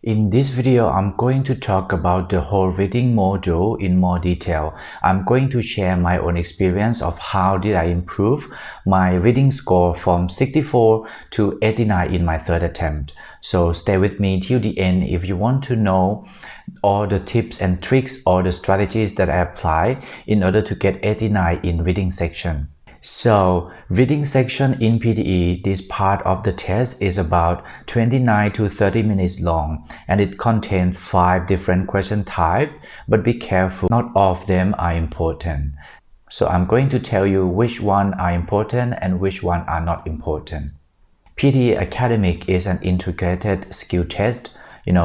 In this video, I'm going to talk about the whole reading module in more detail. I'm going to share my own experience of how did I improve my reading score from 64 to 89 in my third attempt. So stay with me till the end if you want to know all the tips and tricks or the strategies that I apply in order to get 89 in reading section. So, reading section in PTE, this part of the test is about 29 to 30 minutes long and it contains 5 different question types, but be careful, not all of them are important. So I'm going to tell you which one are important and which one are not important. PTE Academic is an integrated skill test,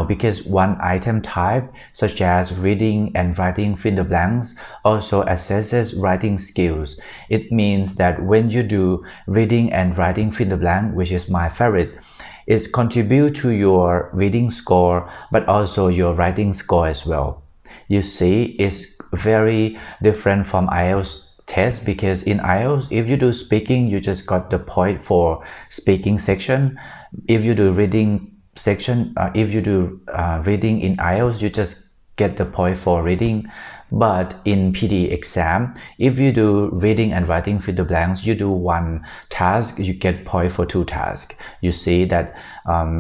because one item type, such as reading and writing fill the blanks, also assesses writing skills. It means that when you do reading and writing fill the blank, which is my favorite, it contributes to your reading score, but also your writing score as well. You see, it's very different from IELTS test because in IELTS, if you do speaking, you just got the point for speaking section. If you do reading section, if you do reading in IELTS, you just get the point for reading. But in PTE exam, if you do reading and writing fill the blanks, you do one task, you get point for 2 tasks. You see that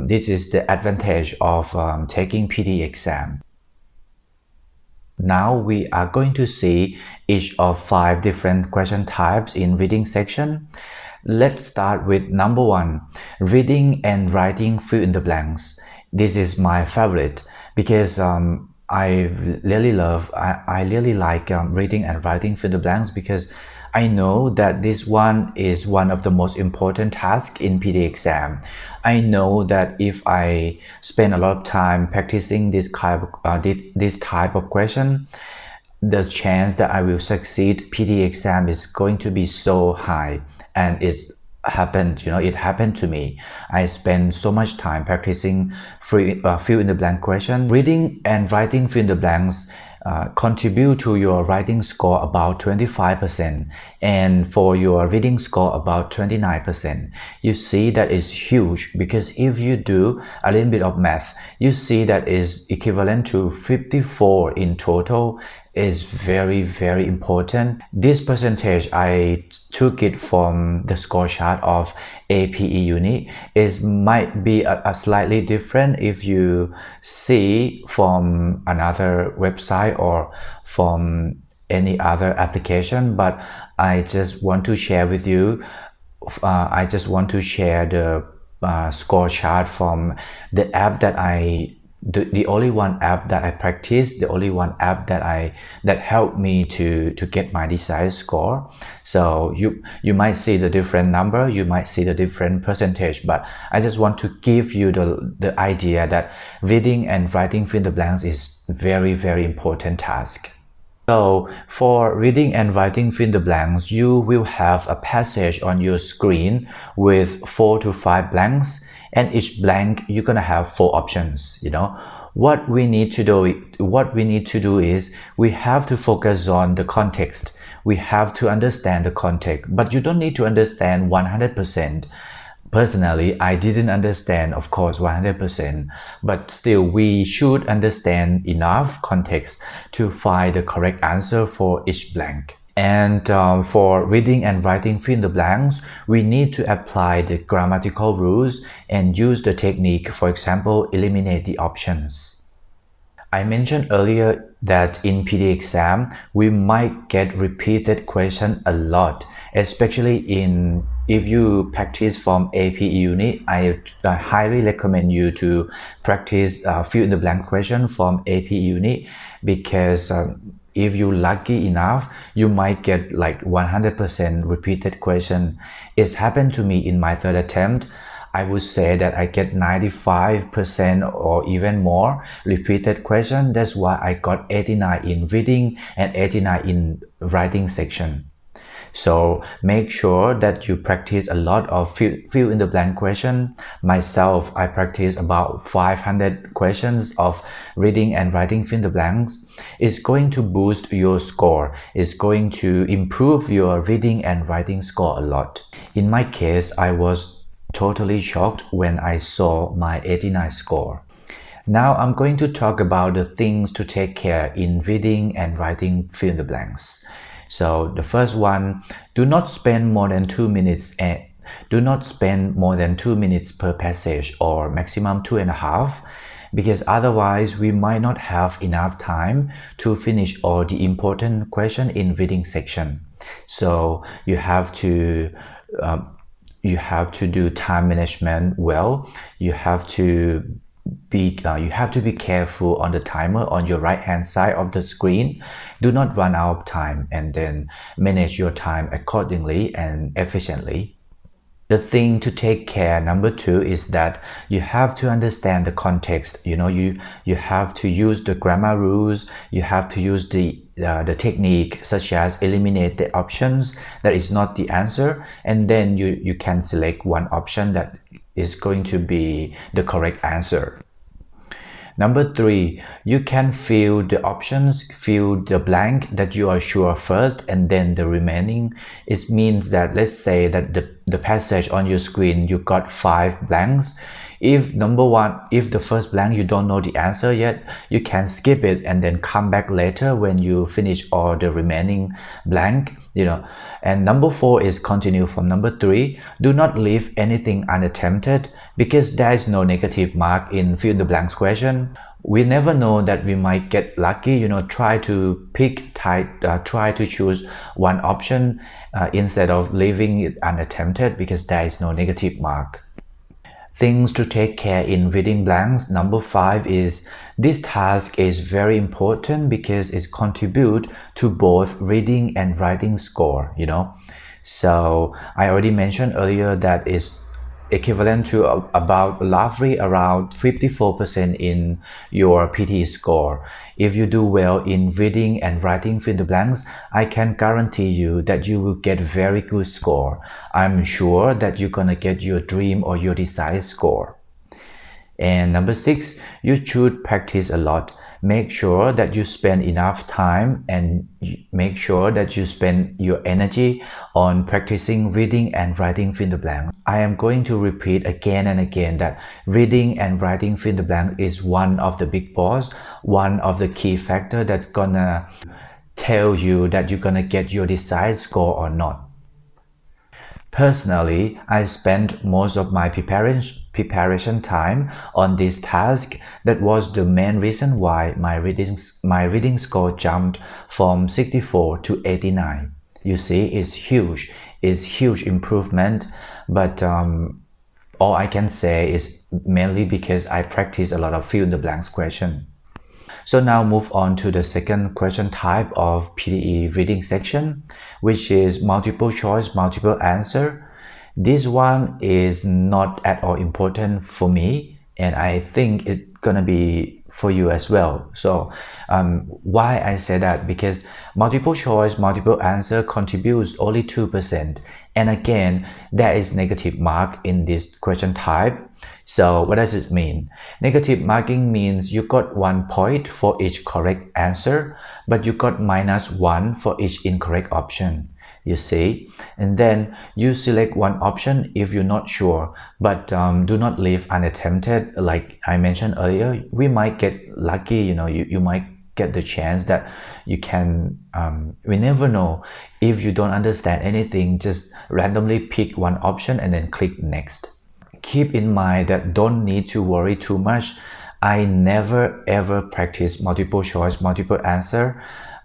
this is the advantage of taking PTE exam. Now we are going to see each of 5 different question types in reading section. Let's start with number 1, reading and writing fill in the blanks. This is my favorite because I really like reading and writing fill the blanks because I know that this one is one of the most important tasks in PTE exam. I know that if I spend a lot of time practicing this type of question, the chance that I will succeed PTE exam is going to be so high. And it happened to me. I spent so much time practicing fill in the blank question. Reading and writing fill in the blanks contribute to your writing score about 25% and for your reading score about 29%. You see that is huge because if you do a little bit of math, you see that is equivalent to 54 in total. Is very, very important. This percentage, I took it from the score chart of APE unit. It might be a slightly different if you see from another website or from any other application, but I just want to share with you. I just want to share the score chart from the app that the only one app that I practice, the only one app that helped me to get my desired score. So you might see the different number, you might see the different percentage, but I just want to give you the idea that reading and writing fill the blanks is very, very important task. So for reading and writing fill the blanks, you will have a passage on your screen with 4 to 5 blanks. And each blank you're gonna have 4 options. What we need to do is we have to focus on the context. We have to understand the context, but you don't need to understand 100%. Personally, I didn't understand, of course, 100%, but still we should understand enough context to find the correct answer for each blank. And for reading and writing fill in the blanks, we need to apply the grammatical rules and use the technique, for example, eliminate the options. I mentioned earlier that in PTE exam, we might get repeated questions a lot, especially if you practice from APE unit. I highly recommend you to practice fill in the blank question from APE unit because if you're lucky enough, you might get like 100% repeated question. It's happened to me in my third attempt. I would say that I get 95% or even more repeated question. That's why I got 89 in reading and 89 in writing section. So make sure that you practice a lot of fill in the blank question. Myself, I practice about 500 questions of reading and writing fill in the blanks. It's going to boost your score. It's going to improve your reading and writing score a lot. In my case, I was totally shocked when I saw my 89 score. Now I'm going to talk about the things to take care in reading and writing fill in the blanks. So the first one, do not spend more than 2 minutes per passage, or maximum 2.5, because otherwise we might not have enough time to finish all the important question in reading section. So you have to do time management well. You have to be careful on the timer on your right hand side of the screen. Do not run out of time, and then manage your time accordingly and efficiently. The thing to take care, number 2, is that you have to understand the context. You have to use the grammar rules. You have to use the technique, such as eliminate the options that is not the answer, and then you can select one option that is going to be the correct answer. Number 3, you can fill the options, fill the blank that you are sure first, and then the remaining. It means that, let's say that the passage on your screen, you got 5 blanks. If the first blank you don't know the answer yet, you can skip it and then come back later when you finish all the remaining blank. And number 4 is continue from number 3. Do not leave anything unattempted, because there is no negative mark in fill in the blanks question. We never know that we might get lucky. Try to choose one option instead of leaving it unattempted, because there is no negative mark. Things to take care in reading blanks. Number 5 is, this task is very important because it contributes to both reading and writing score. So I already mentioned earlier that is equivalent to roughly around 54% in your PTE score. If you do well in reading and writing fill in the blanks, I can guarantee you that you will get very good score. I'm sure that you're gonna get your dream or your desired score. And number 6, you should practice a lot. Make sure that you spend enough time, and make sure that you spend your energy on practicing reading and writing fill in the blank. I am going to repeat again and again that reading and writing fill in the blank is one of the big boss, one of the key factors that's gonna tell you that you're gonna get your desired score or not. Personally, I spent most of my preparation time on this task. That was the main reason why my reading score jumped from 64 to 89. You see, it's huge improvement. But all I can say is mainly because I practice a lot of fill in the blanks question. So now move on to the second question type of PTE reading section, which is multiple choice, multiple answer. This one is not at all important for me, and I think it's gonna be for you as well. So why I say that? Because multiple choice, multiple answer contributes only 2%. And again, there is negative mark in this question type. So what does it mean? Negative marking means you got 1 point for each correct answer, but you got -1 for each incorrect option. You see, and then you select one option if you're not sure, but do not leave unattempted. Like I mentioned earlier, we might get lucky. You might get the chance that you can. We never know. If you don't understand anything, just randomly pick one option and then click next. Keep in mind that don't need to worry too much. I never ever practice multiple choice, multiple answer.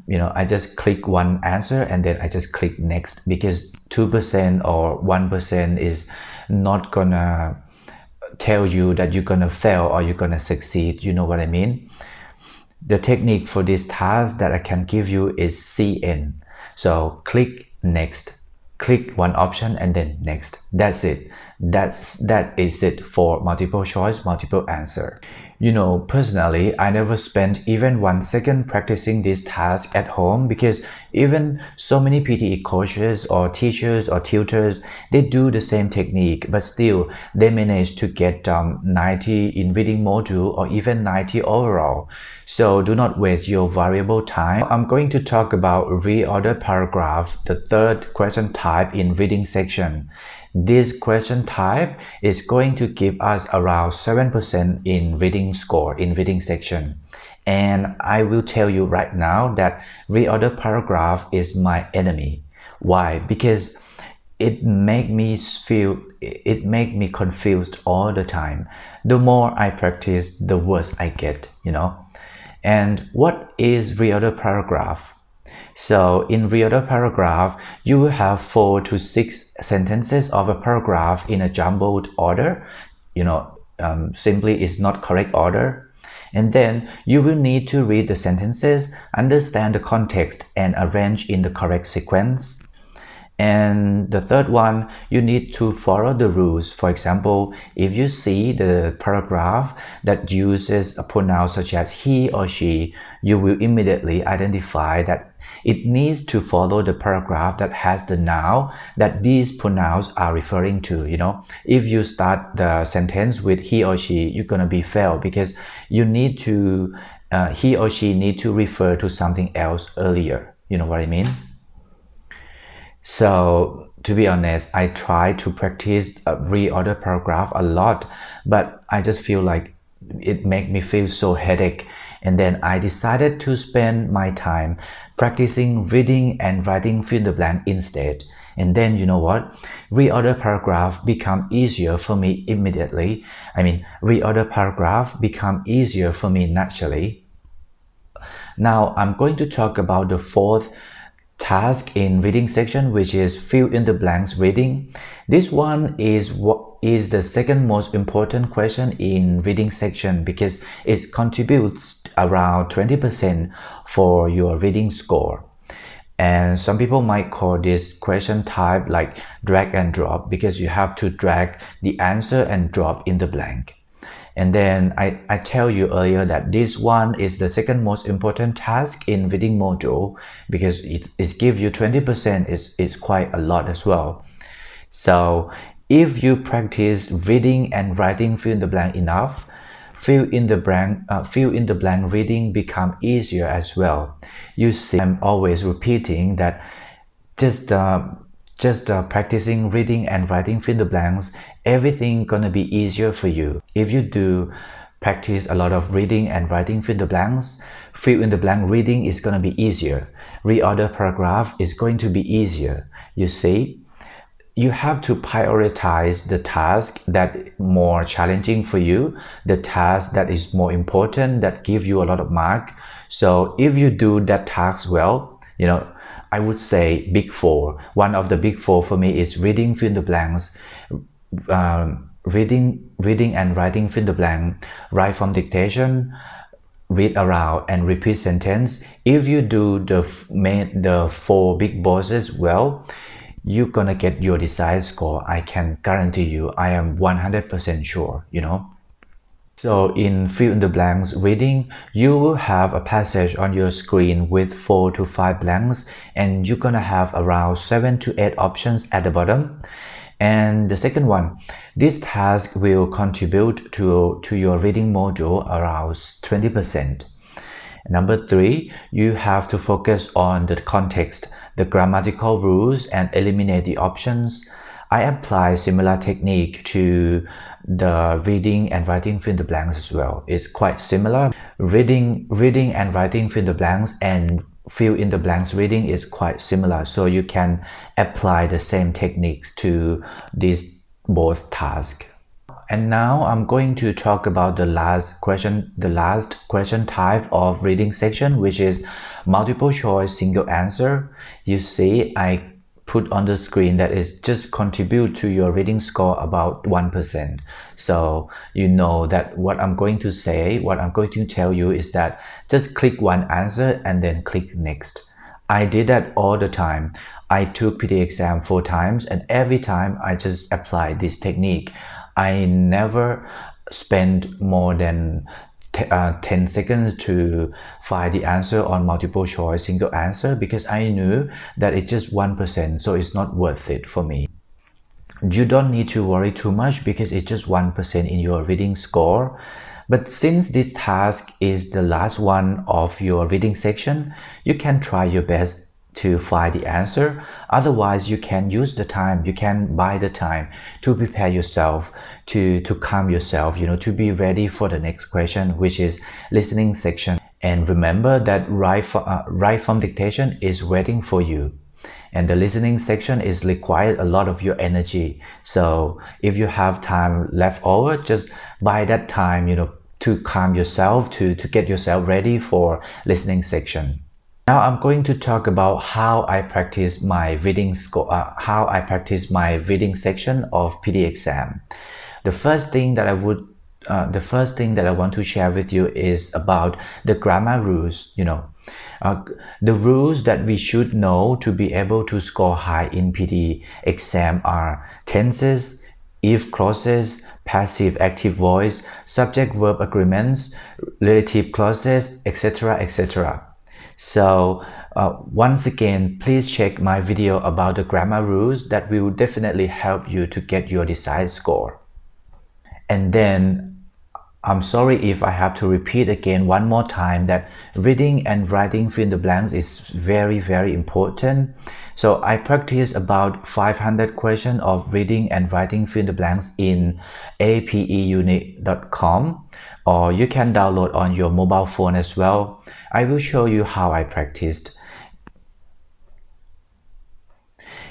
I just click one answer and then I just click next, because 2% or 1% is not gonna tell you that you're gonna fail or you're gonna succeed. You know what I mean? The technique for this task that I can give you is CN. So click next, click one option and then next. That's it. That is it for multiple choice, multiple answer. Personally, I never spent even 1 second practicing this task at home, because even so many PTE coaches or teachers or tutors, they do the same technique, but still they manage to get 90 in reading module or even 90 overall. So do not waste your valuable time. I'm going to talk about reorder paragraph, the third question type in reading section. This question type is going to give us around 7% in reading reading score in reading section. And I will tell you right now that reorder paragraph is my enemy. Why? Because it make me confused all the time. The more I practice, the worse I get, And what is reorder paragraph? So in reorder paragraph, you will have 4 to 6 sentences of a paragraph in a jumbled order. Simply is not correct order. And then you will need to read the sentences, understand the context, and arrange in the correct sequence. And the third one, you need to follow the rules. For example, if you see the paragraph that uses a pronoun such as he or she, you will immediately identify that it needs to follow the paragraph that has the noun that these pronouns are referring to. If you start the sentence with he or she, you're gonna be failed because you need to he or she need to refer to something else earlier. You know what I mean? So to be honest, I try to practice a reorder paragraph a lot, but I just feel like it makes me feel so headache. And then I decided to spend my time practicing reading and writing fill in the blank instead. And then you know what? Reorder paragraph become easier for me immediately. Reorder paragraph become easier for me naturally. Now I'm going to talk about the fourth task in reading section, which is fill in the blanks reading. This one is the second most important question in reading section because it contributes around 20% for your reading score. And some people might call this question type like drag and drop because you have to drag the answer and drop in the blank. And then I tell you earlier that this one is the second most important task in reading module because it gives you 20%. It's quite a lot as well. So if you practice reading and writing fill in the blank enough, fill in the blank reading become easier as well. You see, I'm always repeating that just practicing reading and writing fill in the blanks, everything gonna be easier for you. If you do practice a lot of reading and writing fill in the blanks, fill in the blank reading is gonna be easier. Reorder paragraph is going to be easier. You see, you have to prioritize the task that more challenging for you, the task that is more important, that give you a lot of mark. So if you do that task well, I would say big four. One of the big four for me is reading fill in the blanks, reading and writing fill in the blank, write from dictation, read aloud, and repeat sentence. If you do the 4 big bosses well, you're gonna get your desired score. I can guarantee you. I am 100% sure. So in fill in the blanks reading, you will have a passage on your screen with 4 to 5 blanks, and you're gonna have around 7 to 8 options at the bottom. And the second one, this task will contribute to your reading module around 20%. Number 3, you have to focus on the context, the grammatical rules, and eliminate the options. I apply similar technique to the reading and writing fill in the blanks as well. It's quite similar. Reading and writing fill in the blanks and fill in the blanks reading is quite similar. So you can apply the same techniques to these both tasks. And now I'm going to talk about the last question type of reading section, which is multiple choice single answer. You see, I put on the screen that is just contribute to your reading score about 1%. So you know that what I'm going to say, what I'm going to tell you is that just click one answer and then click next. I did that all the time. I took PTE exam 4 times, and every time I just applied this technique. I never spent more than 10 seconds to find the answer on multiple choice single answer because I knew that it's just 1%, so it's not worth it for me. You don't need to worry too much because it's just 1% in your reading score. But since this task is the last one of your reading section, you can try your best to find the answer. Otherwise, you can use the time, you can buy the time to prepare yourself, to calm yourself, to be ready for the next question, which is listening section. And remember that right from dictation is waiting for you. And the listening section is required a lot of your energy. So if you have time left over, just buy that time, to calm yourself, to get yourself ready for listening section. Now I'm going to talk about how I practice my reading section of PTE exam. The first thing that I want to share with you is about the grammar rules. The rules that we should know to be able to score high in PTE exam are tenses, if clauses, passive active voice, subject verb agreements, relative clauses, etc., etc. So once again, please check my video about the grammar rules that will definitely help you to get your desired score. And then I'm sorry if I have to repeat again one more time that reading and writing fill in the blanks is very, very important. So I practice about 500 questions of reading and writing fill in the blanks in apeunit.com, or you can download on your mobile phone as well. I will show you how I practiced.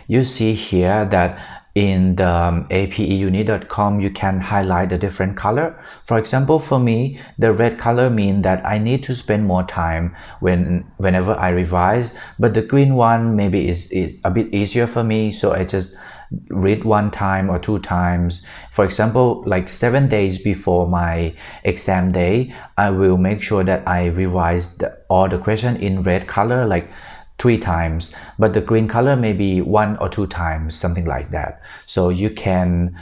You see here that in the apeunit.com, you can highlight a different color. For example, for me, the red color means that I need to spend more time whenever I revise, but the green one maybe is a bit easier for me, so I just read one time or two times. For example, like 7 days before my exam day, I will make sure that I revise all the question in red color, like 3 times, but the green color maybe 1 or 2 times, something like that. So you can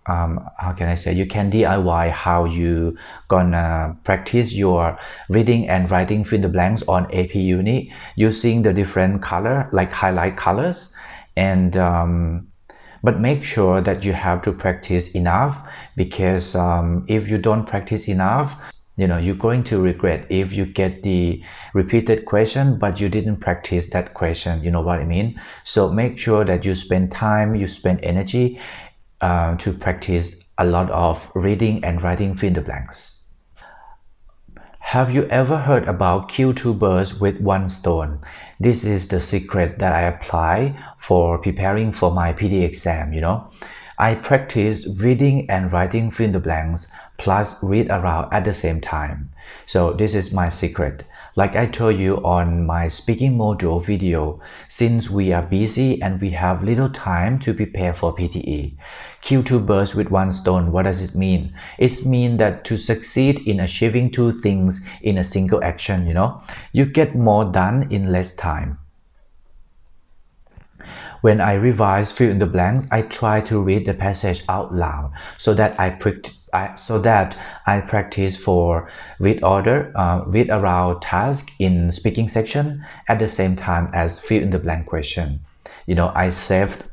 how can I say, you can DIY how you gonna practice your reading and writing fill in the blanks on AP Uni using the different color, like highlight colors. And but make sure that you have to practice enough, because if you don't practice enough, you're going to regret if you get the repeated question but you didn't practice that question. You know what I mean? So make sure that you spend time, you spend energy to practice a lot of reading and writing fill in the blanks. Have you ever heard about kill 2 birds with 1 stone? This is the secret that I apply for preparing for my PTE exam. I practice reading and writing fill in the blanks plus read aloud at the same time. So this is my secret. Like I told you on my speaking module video, since we are busy and we have little time to prepare for PTE, kill 2 birds with 1 stone, what does it mean? It means that to succeed in achieving 2 things in a single action, you get more done in less time. When I revise fill in the blanks, I try to read the passage out loud so that I practice for reorder, read aloud task in speaking section at the same time as fill in the blank question. I saved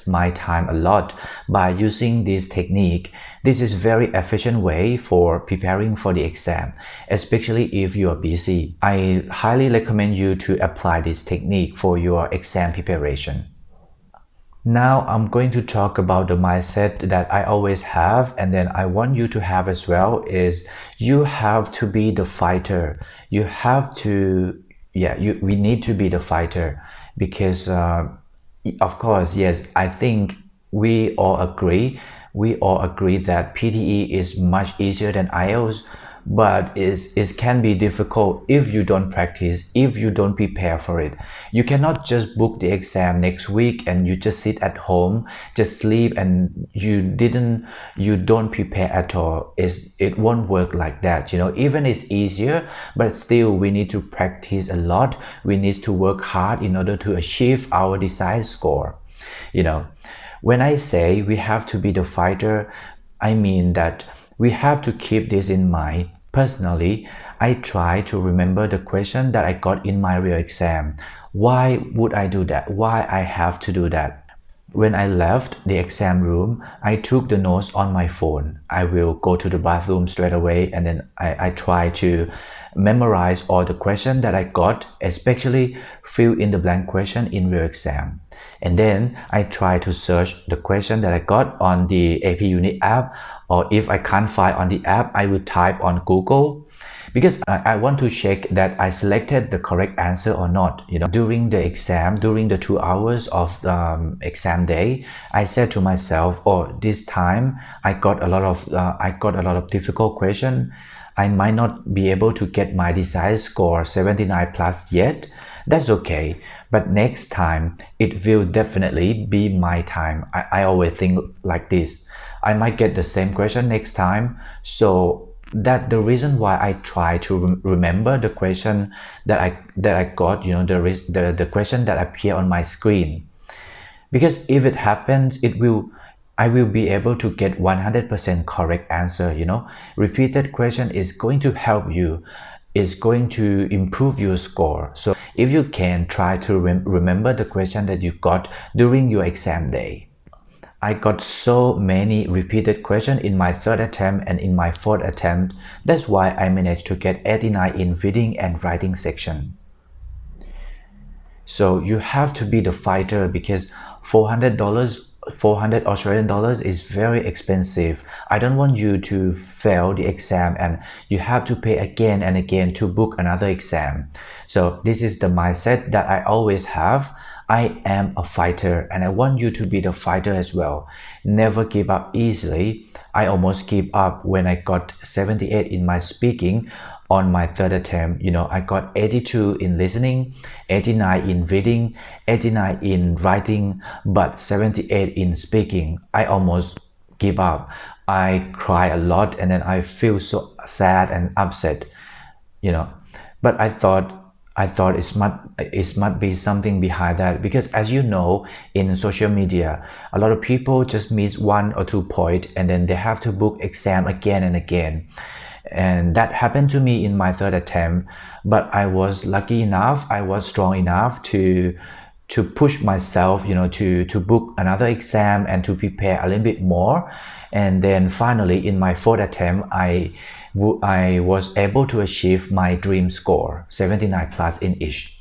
my time a lot by using this technique. This is very efficient way for preparing for the exam, especially if you are busy. I highly recommend you to apply this technique for your exam preparation. Now I'm going to talk about the mindset that I always have, and then I want you to have as well, is you have to be the fighter. You have to, we need to be the fighter, because of course, yes, I think we all agree that PTE is much easier than IELTS, but it can be difficult if you don't practice, if you don't prepare for it. You cannot just book the exam next week and you just sit at home, just sleep, and you don't prepare at all. It won't work like that. Even it's easier, but still we need to practice a lot. We need to work hard in order to achieve our desired score. When I say we have to be the fighter, I mean that we have to keep this in mind. Personally, I try to remember the question that I got in my real exam. Why would I do that? Why I have to do that? When I left the exam room, I took the notes on my phone. I will go to the bathroom straight away, and then I try to memorize all the questions that I got, especially fill in the blank question in real exam. And then I try to search the question that I got on the AP Unit app, or if I can't find on the app, I will type on Google, because I want to check that I selected the correct answer or not. During the exam, during the 2 hours of exam day, I said to myself, oh, this time I got a lot of difficult question. I might not be able to get my desired score 79 plus yet. That's okay, but next time it will definitely be my time. I always think like this. I might get the same question next time, so that's the reason why I try to remember the question that I got, the question that appear on my screen, because if it happens, I will be able to get 100% correct answer. Repeated question is going to help you, is going to improve your score. So if you can try to remember the question that you got during your exam day. I got so many repeated questions in my third attempt and in my fourth attempt. That's why I managed to get 89 in reading and writing section. So you have to be the fighter, because $400, 400 Australian dollars is very expensive. I don't want you to fail the exam and you have to pay again and again to book another exam. So this is the mindset that I always have. I am a fighter, and I want you to be the fighter as well. Never give up easily. I almost gave up when I got 78 in my speaking on my third attempt. I got 82 in listening, 89 in reading, 89 in writing, but 78 in speaking. I almost give up. I cry a lot, and then I feel so sad and upset, but I thought it must be something behind that, because as you know, in social media, a lot of people just miss 1 or 2 points and then they have to book exam again and again. And that happened to me in my third attempt, but I was lucky enough, I was strong enough to push myself, to book another exam and to prepare a little bit more. And then finally in my fourth attempt, I was able to achieve my dream score, 79 plus in each.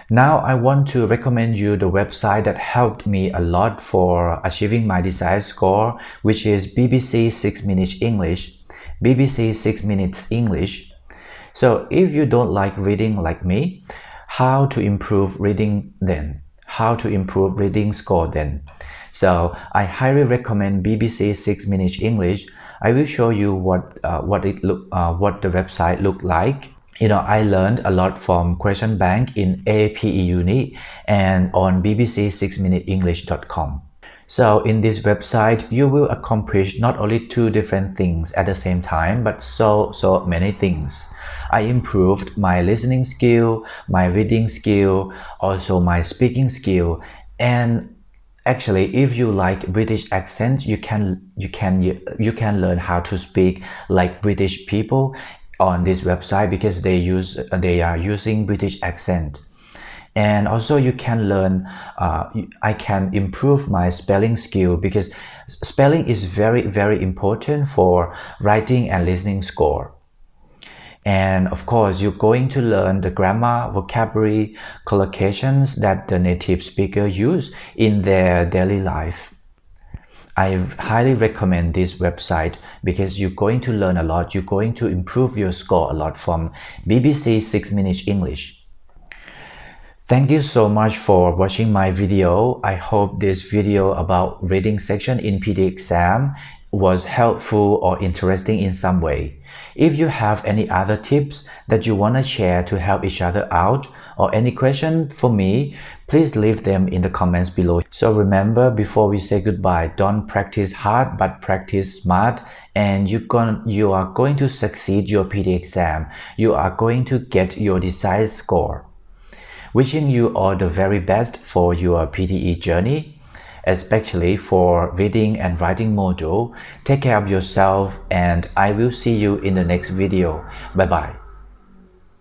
Now I want to recommend you the website that helped me a lot for achieving my desired score, which is BBC 6 Minutes English. BBC 6 Minutes English. So if you don't like reading like me, how to improve reading then? How to improve reading score then? So I highly recommend BBC 6 Minutes English. I will show you what the website look like. I learned a lot from question bank in APE Uni and on bbc6minutesenglish.com. So in this website, you will accomplish not only 2 different things at the same time, but so many things. I improved my listening skill, my reading skill, also my speaking skill. And actually, if you like British accent, you can learn how to speak like British people on this website, because they are using British accent. And also you can learn, I can improve my spelling skill, because spelling is very, very important for writing and listening score. And of course, you're going to learn the grammar, vocabulary, collocations that the native speaker use in their daily life. I highly recommend this website, because you're going to learn a lot. You're going to improve your score a lot from BBC 6 Minutes English. Thank you so much for watching my video. I hope this video about reading section in PTE exam was helpful or interesting in some way. If you have any other tips that you want to share to help each other out, or any question for me, please leave them in the comments below. So remember, before we say goodbye, don't practice hard but practice smart, and you are going to succeed your PTE exam. You are going to get your desired score. Wishing you all the very best for your PTE journey, especially for reading and writing module. Take care of yourself, and I will see you in the next video. Bye bye.